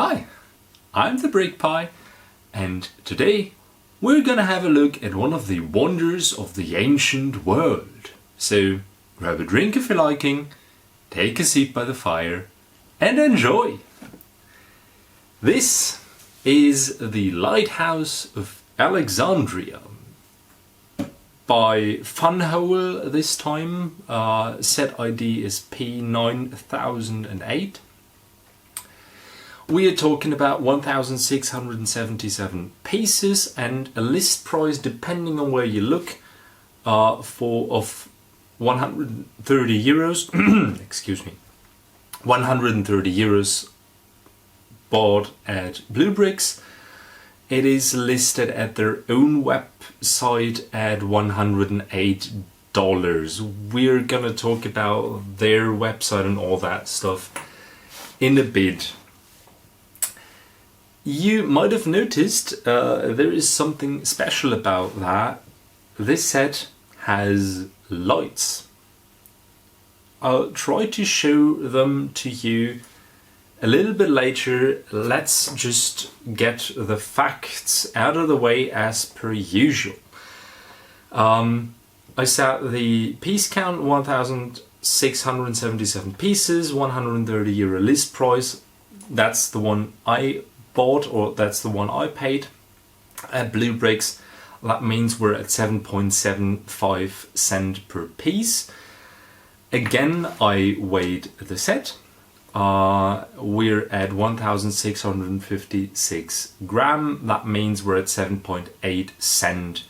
Hi, I'm the Bluebrixx, and today we're gonna have a look at one of the wonders of the ancient world. So grab a drink if you're liking, take a seat by the fire and enjoy! This is the Lighthouse of Alexandria by FunWhole this time. Set ID is P9008. We are talking about 1,677 pieces and a list price, depending on where you look, of 130 euros. Excuse me, 130 euros bought at Bluebrixx. It is listed at their own website at $108. We're gonna talk about their website and all that stuff in a bit. You might have noticed there is something special about that. This set has lights. I'll try to show them to you a little bit later. Let's just get the facts out of the way as per usual. I set the piece count 1,677 pieces, 130 euro list price. That's the one I bought, or that's the one I paid at Bluebrixx. That means we're at 7.75 cents per piece. Again, I weighed the set. We're at 1,656 gram. That means we're at 7.8 cents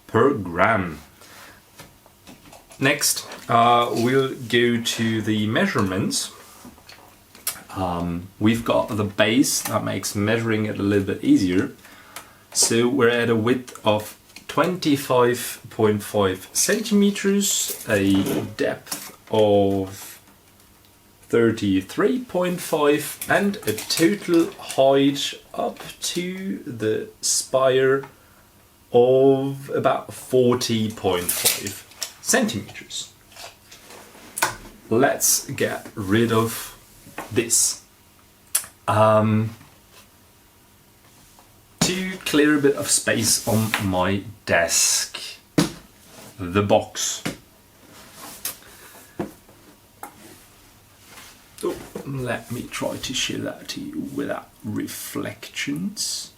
per gram. Next, we'll go to the measurements. We've got the base that makes measuring it a little bit easier. So we're at a width of 25.5 centimeters, a depth of 33.5, and a total height up to the spire of about 40.5 centimeters. Let's get rid of this. To clear a bit of space on my desk, the box. Oh, let me try to show that to you without reflections.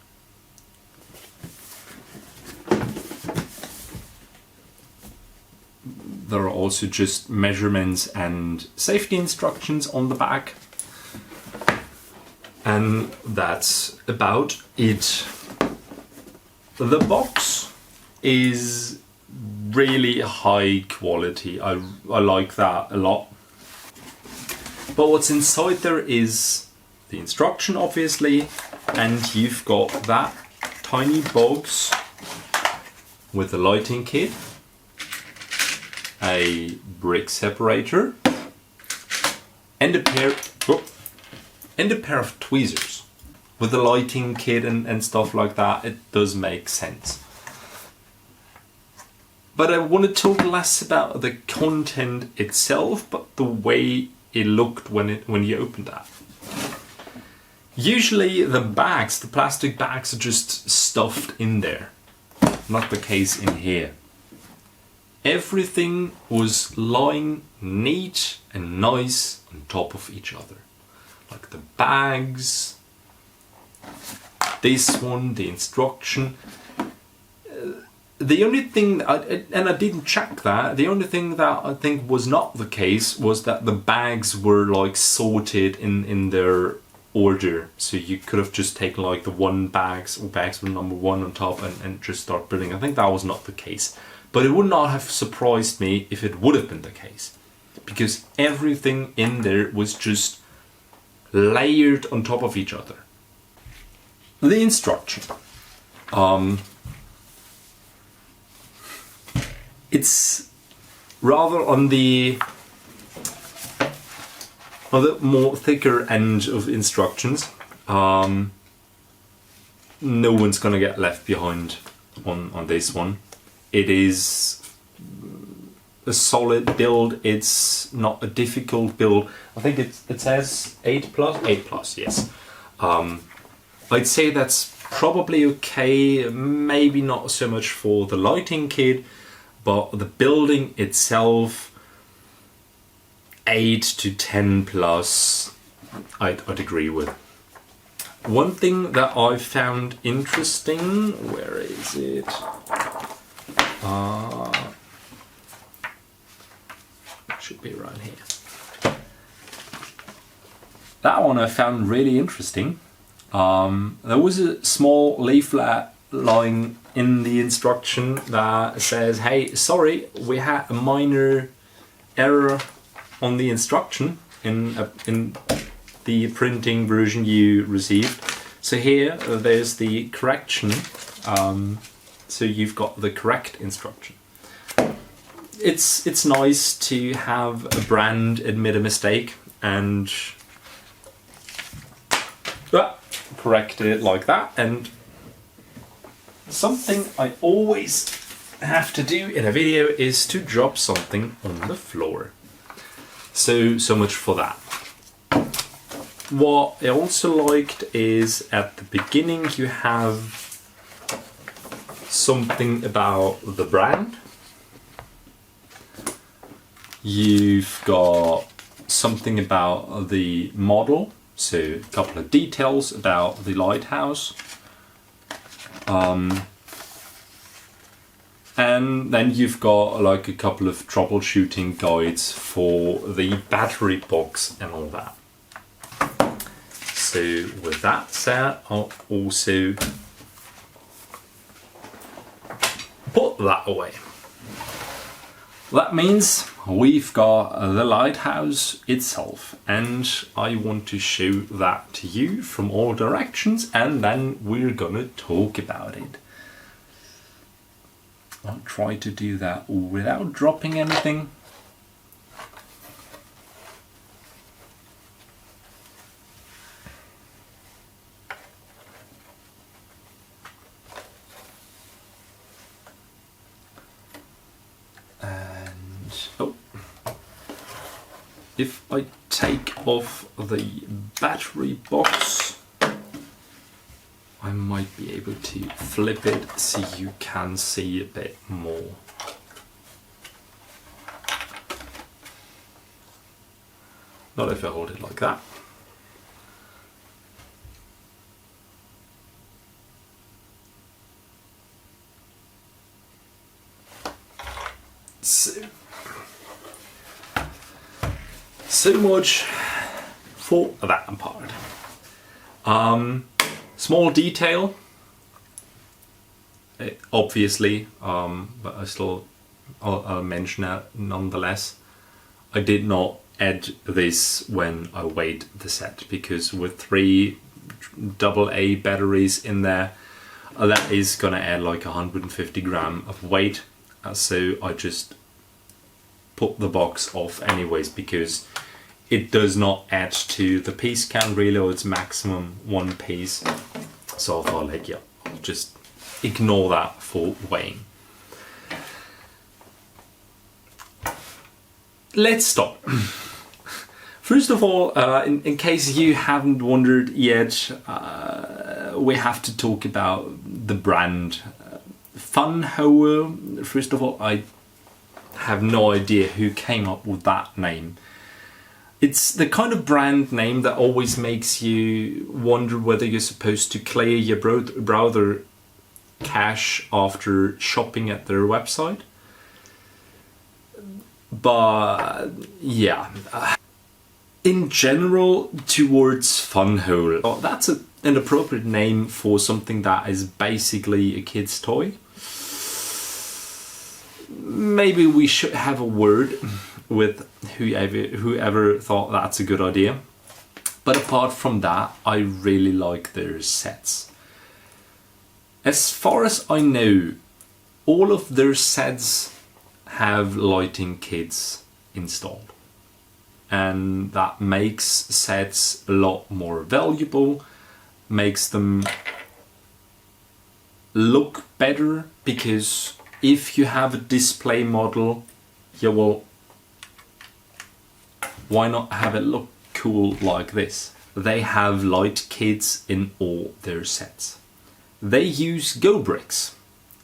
There are also just measurements and safety instructions on the back. And that's about it. The box is really high quality. I like that a lot. But what's inside there is the instruction, obviously, and you've got that tiny box with a lighting kit, a brick separator, and a pair of tweezers. With the lighting kit and stuff like that, it does make sense. But I want to talk less about the content itself, but the way it looked when you opened that. Usually the bags, the plastic bags, are just stuffed in there. Not the case in here. Everything was lying neat and nice on top of each other. Like the bags, this one, the instruction. The only thing, and I didn't check that, the only thing that I think was not the case was that the bags were like sorted in their order. So you could have just taken like the bags with number 1 on top and just start building. I think that was not the case. But it would not have surprised me if it would have been the case. Because everything in there was just layered on top of each other. The instruction. It's rather on the more thicker end of instructions. No one's gonna get left behind on this one. It is a solid build. It's not a difficult build. I think it says 8+, yes. I'd say that's probably okay, maybe not so much for the lighting kit, but the building itself, 8 to 10 plus, I'd agree with. One thing that I found interesting, where is it? Should be right here. That one I found really interesting. There was a small leaflet lying in the instruction that says, hey, sorry, we had a minor error on the instruction in the printing version you received. So here there's the correction, so you've got the correct instruction. It's nice to have a brand admit a mistake and correct it like that. And something I always have to do in a video is to drop something on the floor. So much for that. What I also liked is at the beginning you have something about the brand. You've got something about the model, so a couple of details about the Lighthouse. And then you've got like a couple of troubleshooting guides for the battery box and all that. So with that said, I'll also put that away. That means we've got the Lighthouse itself, and I want to show that to you from all directions, and then we're gonna talk about it. I'll try to do that without dropping anything. If I take off the battery box, I might be able to flip it so you can see a bit more. Not if I hold it like that. So much for that part. Small detail, obviously, but I'll mention it nonetheless. I did not add this when I weighed the set, because with 3 AA batteries in there, that is gonna add like 150 grams of weight. So I just put the box off anyways, because it does not add to the piece count really, or it's maximum 1 piece. So I thought, like, yeah, I'll just ignore that for weighing. Let's start. First of all, in case you haven't wondered yet, we have to talk about the brand. FunWhole. First of all, I have no idea who came up with that name. It's the kind of brand name that always makes you wonder whether you're supposed to clear your browser cache after shopping at their website. But yeah, in general, towards FunWhole, that's an appropriate name for something that is basically a kid's toy. Maybe we should have a word with whoever thought that's a good idea. But apart from that, I really like their sets. As far as I know, all of their sets have lighting kits installed, and that makes sets a lot more valuable, makes them look better, because if you have a display model, you will, why not have it look cool like this? they have light kits in all their sets. They use Bluebrixx,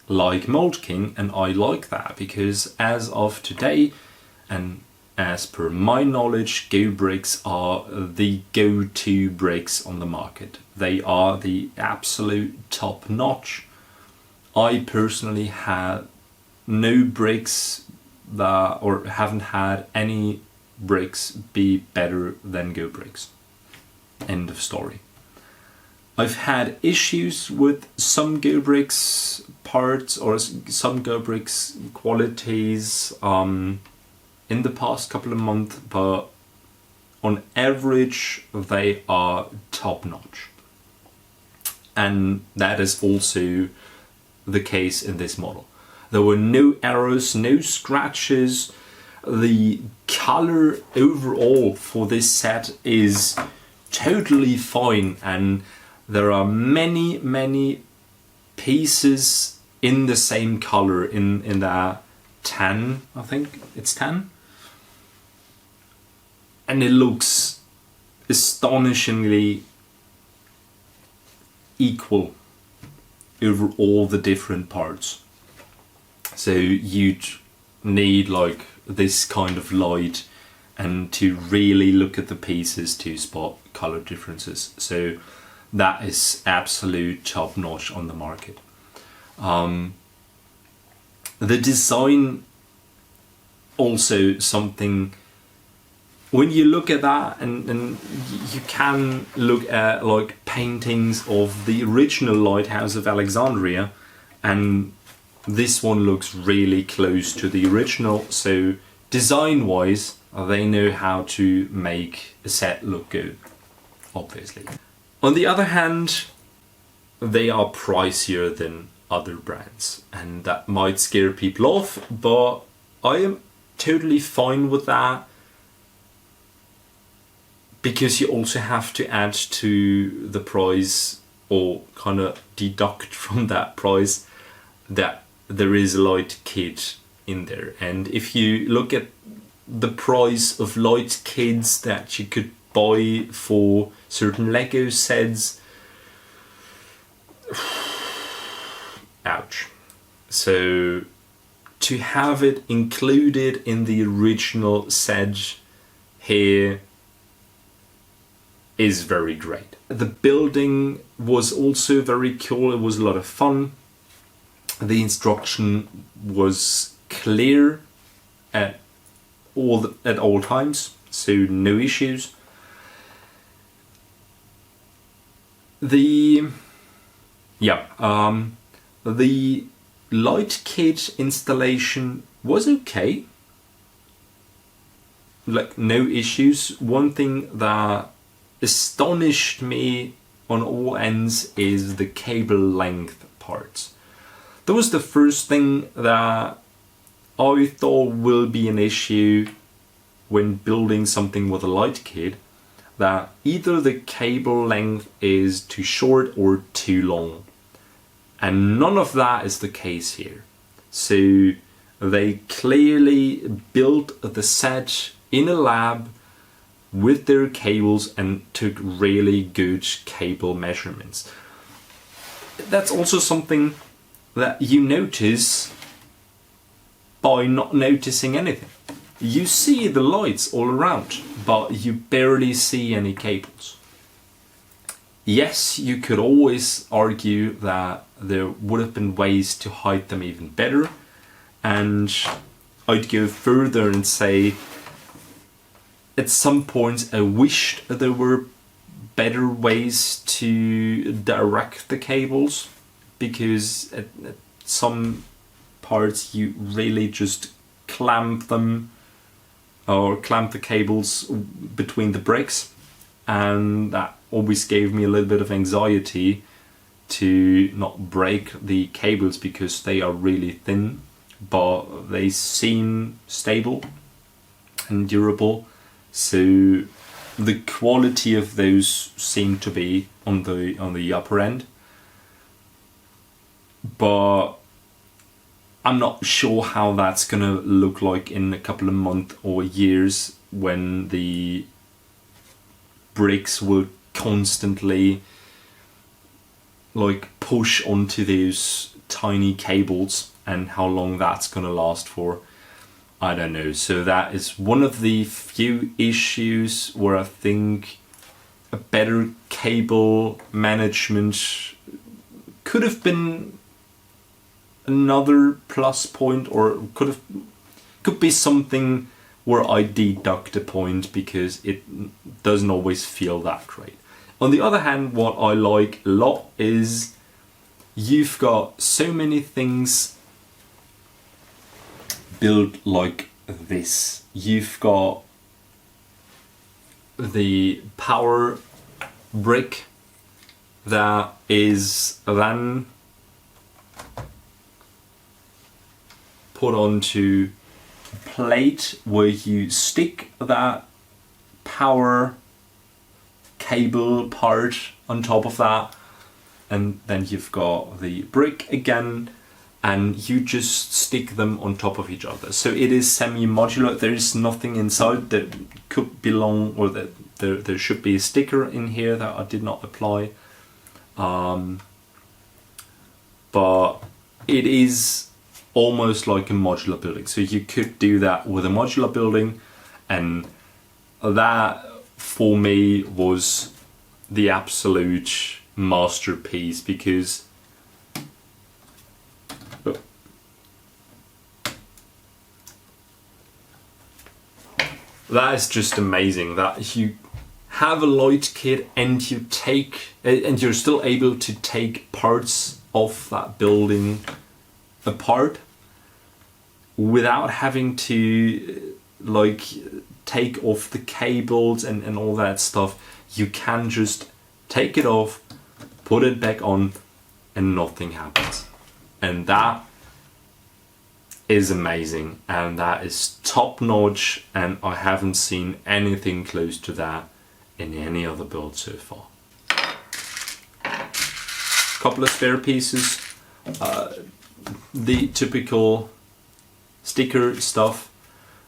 like Mold King, and I like that because as of today, and as per my knowledge, Bluebrixx are the go-to bricks on the market. They are the absolute top notch. I personally had no bricks that, or haven't had any bricks be better than Bluebrixx. End of story. I've had issues with some Bluebrixx parts or some Bluebrixx qualities in the past couple of months, but on average they are top notch. And that is also the case in this model. There were no errors, no scratches. The color overall for this set is totally fine, and there are many pieces in the same color in the tan, I think it's tan, and it looks astonishingly equal over all the different parts. So you'd need like this kind of light and to really look at the pieces to spot color differences. So that is absolute top notch on the market. The design also something, when you look at that, and you can look at like paintings of the original Lighthouse of Alexandria, and this one looks really close to the original. So design wise, they know how to make a set look good, obviously. On the other hand, they are pricier than other brands, and that might scare people off, but I am totally fine with that, because you also have to add to the price, or kind of deduct from that price, that there is a light kit in there. And if you look at the price of light kits that you could buy for certain Lego sets, ouch. So to have it included in the original set here is very great. The building was also very cool. It was a lot of fun. The instruction was clear at all times, so no issues. The light kit installation was okay, like no issues. One thing that astonished me on all ends is the cable length parts. That was the first thing that I thought will be an issue when building something with a light kit, that either the cable length is too short or too long. And none of that is the case here. So they clearly built the set in a lab with their cables and took really good cable measurements. That's also something that you notice by not noticing anything. You see the lights all around, but you barely see any cables. Yes, you could always argue that there would have been ways to hide them even better, and I'd go further and say at some points I wished there were better ways to direct the cables, because at some parts you really just clamp them or clamp the cables between the bricks, and that always gave me a little bit of anxiety to not break the cables because they are really thin, but they seem stable and durable. So the quality of those seem to be on the upper end, but I'm not sure how that's gonna look like in a couple of months or years when the bricks will constantly like push onto those tiny cables, and how long that's gonna last for, I don't know. So that is one of the few issues where I think a better cable management could have been another plus point, or could be something where I deduct a point because it doesn't always feel that great. On the other hand, what I like a lot is you've got so many things built like this. You've got the power brick that is then put onto a plate where you stick that power cable part on top of that, and then you've got the brick again, and you just stick them on top of each other. So it is semi-modular. There is nothing inside that could belong, or that there should be a sticker in here that I did not apply. But it is almost like a modular building. So you could do that with a modular building, and that for me was the absolute masterpiece, because that is just amazing that you have a light kit and you take, and you're still able to take parts of that building apart without having to like take off the cables and all that stuff. You can just take it off, put it back on, and nothing happens. And that is amazing, and that is top notch, and I haven't seen anything close to that in any other build so far. Couple of spare pieces, the typical sticker stuff.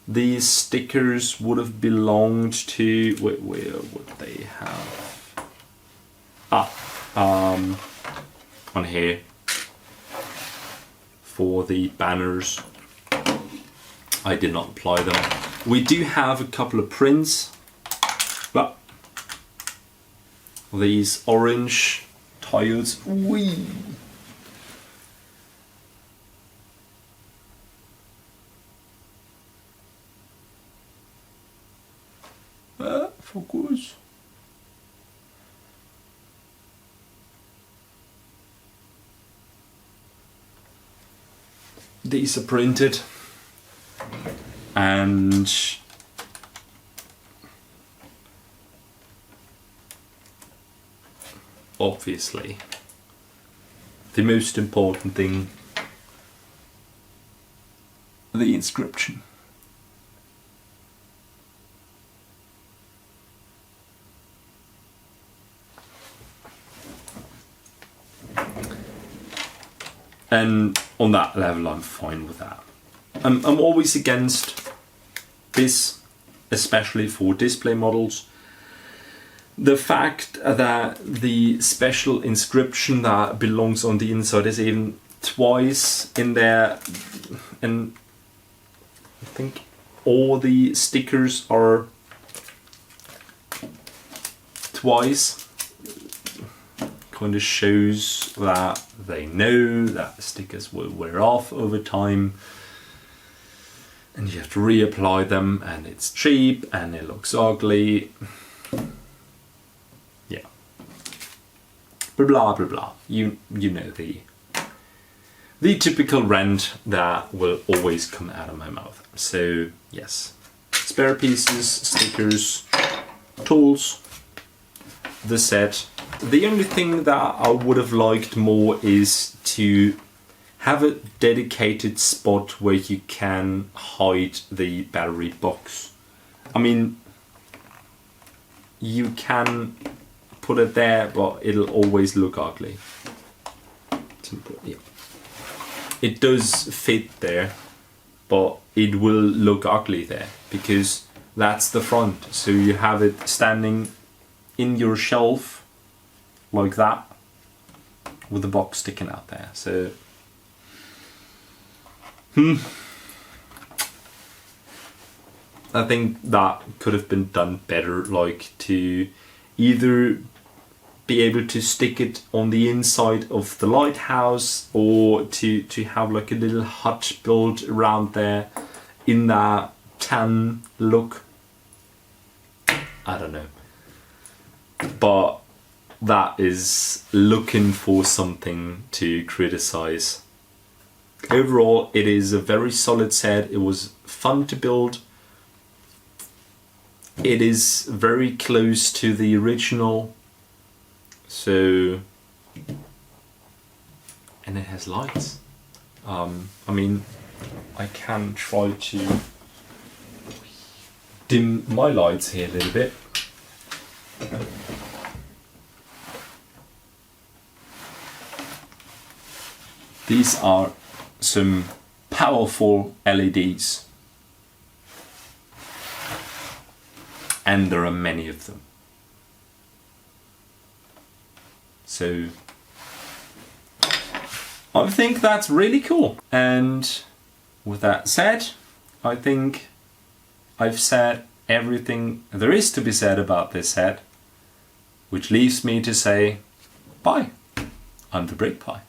These stickers would have belonged to, where would they have? On here for the banners. I did not apply them. We do have a couple of prints, but these orange tiles. Whee! Focus. These are printed, and obviously the most important thing, the inscription. And on that level, I'm fine with that. I'm always against this, especially for display models. The fact that the special inscription that belongs on the inside is even twice in there, and I think all the stickers are twice, kind of shows that they know that the stickers will wear off over time, and you have to reapply them, and it's cheap and it looks ugly. Yeah, blah blah blah blah. You know the typical rant that will always come out of my mouth. So yes, spare pieces, stickers, tools, the set. The only thing that I would have liked more is to have a dedicated spot where you can hide the battery box. I mean, you can put it there, but it'll always look ugly. Yeah. It does fit there, but it will look ugly there because that's the front. So you have it standing in your shelf like that, with the box sticking out there. So I think that could have been done better, like to either be able to stick it on the inside of the lighthouse, or to have like a little hut built around there in that tan look. I don't know, but that is looking for something to criticize. Overall, it is a very solid set. It was fun to build. It is very close to the original. So, and it has lights. I mean, I can try to dim my lights here a little bit. These are some powerful LEDs, and there are many of them. So I think that's really cool. And with that said, I think I've said everything there is to be said about this set, which leaves me to say bye. I'm the Brick Pie.